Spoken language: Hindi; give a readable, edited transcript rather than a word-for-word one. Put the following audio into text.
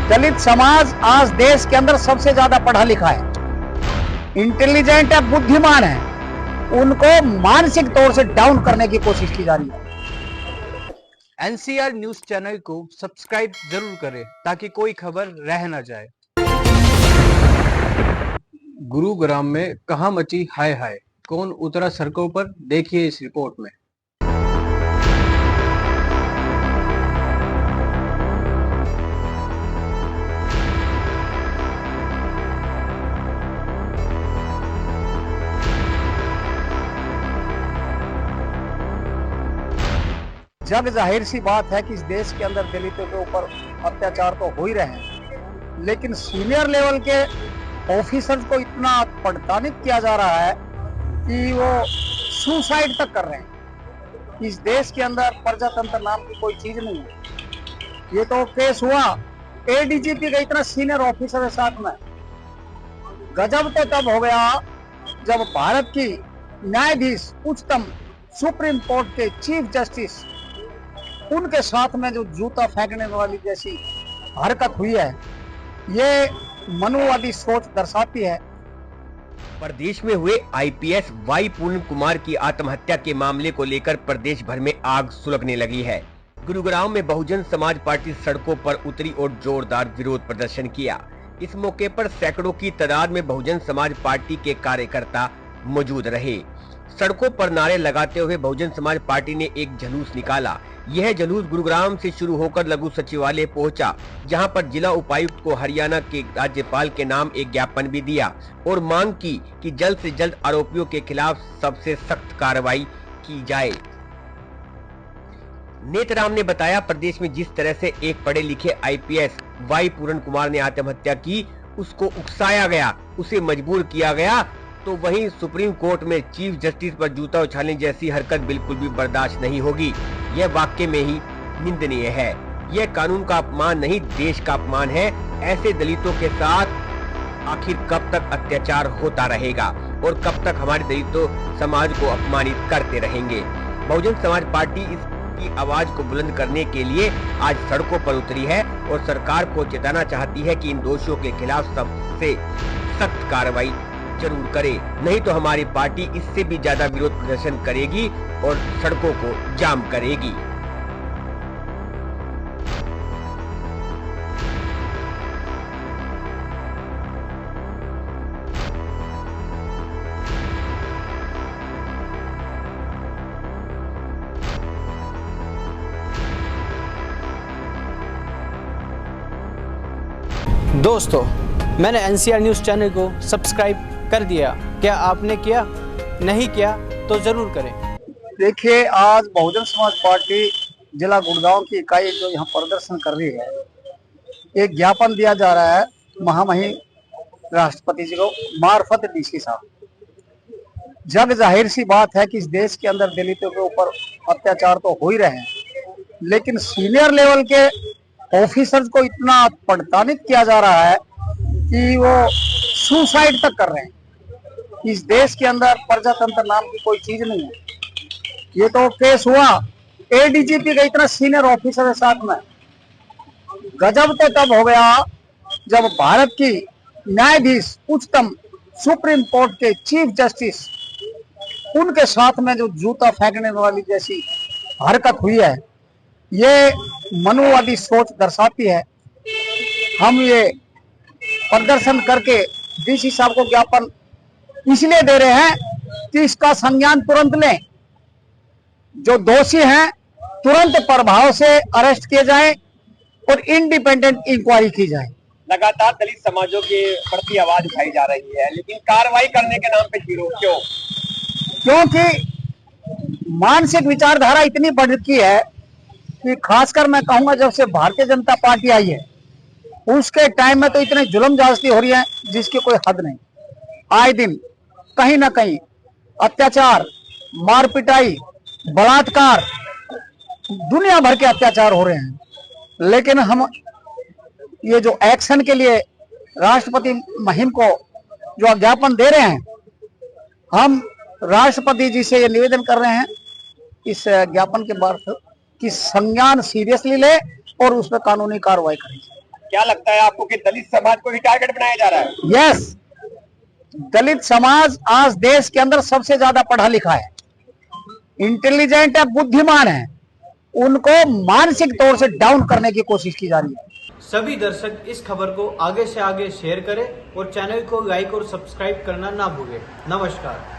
दलित समाज आज देश के अंदर सबसे ज्यादा पढ़ा लिखा है, इंटेलिजेंट है, बुद्धिमान है। उनको मानसिक तौर से डाउन करने की कोशिश की जा रही है। एनसीआर न्यूज चैनल को सब्सक्राइब जरूर करें ताकि कोई खबर रह न जाए। गुरुग्राम में कहां मची हाय हाय, कौन उतरा सड़कों पर, देखिए इस रिपोर्ट में। जग जाहिर सी बात है कि इस देश के अंदर दलितों के ऊपर अत्याचार तो हो ही रहे हैं, लेकिन सीनियर लेवल के ऑफिसर्स को इतना परेशानित किया जा रहा है कि वो सुसाइड तक कर रहे हैं। इस देश के अंदर प्रजातंत्र नाम की कोई चीज नहीं है। ये तो केस हुआ एडीजीपी का इतना सीनियर ऑफिसर के साथ में। गजब तो तब हो गया जब भारत की न्यायाधीश, उच्चतम सुप्रीम कोर्ट के चीफ जस्टिस, उनके साथ में जो जूता फेंकने वाली जैसी हरकत हुई है, ये मनुवादी सोच दर्शाती है। प्रदेश में हुए आईपीएस वाई पूर्ण कुमार की आत्महत्या के मामले को लेकर प्रदेश भर में आग सुलगने लगी है। गुरुग्राम में बहुजन समाज पार्टी सड़कों पर उतरी और जोरदार विरोध प्रदर्शन किया। इस मौके पर सैकड़ों की तादाद में बहुजन समाज पार्टी के कार्यकर्ता मौजूद रहे। सड़कों पर नारे लगाते हुए बहुजन समाज पार्टी ने एक जुलूस निकाला। यह जुलूस गुरुग्राम से शुरू होकर लघु सचिवालय पहुंचा, जहां पर जिला उपायुक्त को हरियाणा के राज्यपाल के नाम एक ज्ञापन भी दिया और मांग की कि जल्द से जल्द आरोपियों के खिलाफ सबसे सख्त कार्रवाई की जाए। नेतराम ने बताया, प्रदेश में जिस तरह से एक पढ़े लिखे आईपीएस वाई पूर्ण कुमार ने आत्महत्या की, उसको उकसाया गया, उसे मजबूर किया गया, तो वहीं सुप्रीम कोर्ट में चीफ जस्टिस पर जूता उछालने जैसी हरकत बिल्कुल भी बर्दाश्त नहीं होगी। यह वाकई में ही निंदनीय है। यह कानून का अपमान नहीं, देश का अपमान है। ऐसे दलितों के साथ आखिर कब तक अत्याचार होता रहेगा और कब तक हमारे दलितों समाज को अपमानित करते रहेंगे। बहुजन समाज पार्टी इसकी आवाज को बुलंद करने के लिए आज सड़कों पर उतरी है और सरकार को चेताना चाहती है कि इन दोषियों के खिलाफ सबसे सख्त कार्रवाई जरूर करे, नहीं तो हमारी पार्टी इससे भी ज्यादा विरोध प्रदर्शन करेगी और सड़कों को जाम करेगी। दोस्तों, मैंने एनसीआर न्यूज़ चैनल को सब्सक्राइब कर दिया। क्या आपने किया? नहीं किया तो जरूर करें। देखिए, आज बहुजन समाज पार्टी जिला गुड़गांव की इकाई जो यहाँ प्रदर्शन कर रही है, एक ज्ञापन दिया जा रहा है महामहिम राष्ट्रपति जी को मार्फत डीसी साहब। जग जाहिर सी बात है कि इस देश के अंदर दलितों के ऊपर अत्याचार तो हो ही रहे हैं, लेकिन सीनियर लेवल के ऑफिसर्स को इतना परेशानित किया जा रहा है कि वो सुसाइड तक कर रहे हैं। इस देश के अंदर प्रजातंत्र नाम की कोई चीज नहीं है। ये तो केस हुआ एडीजीपी का इतना सीनियर ऑफिसर के साथ में। गजब तो तब हो गया जब भारत की न्यायाधीश, उच्चतम सुप्रीम कोर्ट के चीफ जस्टिस, उनके साथ में जो जूता फेंकने वाली जैसी हरकत हुई है, ये मनुवादी सोच दर्शाती है। हम ये प्रदर्शन करके डीसी साहब को ज्ञापन इसलिए दे रहे हैं कि इसका संज्ञान तुरंत लें। जो दोषी हैं तुरंत प्रभाव से अरेस्ट किए जाएं और इंडिपेंडेंट इंक्वायरी की जाए। लगातार दलित समाजों के प्रति आवाज उठाई जा रही है, लेकिन कार्रवाई करने के नाम पे जीरो क्यों? क्योंकि मानसिक विचारधारा इतनी बढ़ चुकी है कि खासकर मैं कहूंगा जब से भारतीय जनता पार्टी आई है, उसके टाइम में तो इतने जुल्म ज्यादती हो रही है जिसकी कोई हद नहीं। आए दिन कहीं ना कहीं अत्याचार, मारपिटाई, बलात्कार, दुनिया भर के अत्याचार हो रहे हैं। लेकिन हम ये जो एक्शन के लिए राष्ट्रपति मुहिम को जो ज्ञापन दे रहे हैं, हम राष्ट्रपति जी से ये निवेदन कर रहे हैं इस ज्ञापन के बाद कि संज्ञान सीरियसली ले और उस पर कानूनी कार्रवाई करें। क्या लगता है आपको कि दलित समाज को भी टारगेट बनाया जा रहा है? यस, दलित समाज आज देश के अंदर सबसे ज्यादा पढ़ा लिखा है, इंटेलिजेंट है, बुद्धिमान है, उनको मानसिक तौर से डाउन करने की कोशिश की जा रही है। सभी दर्शक इस खबर को आगे से आगे शेयर करें और चैनल को लाइक और सब्सक्राइब करना ना भूलें। नमस्कार।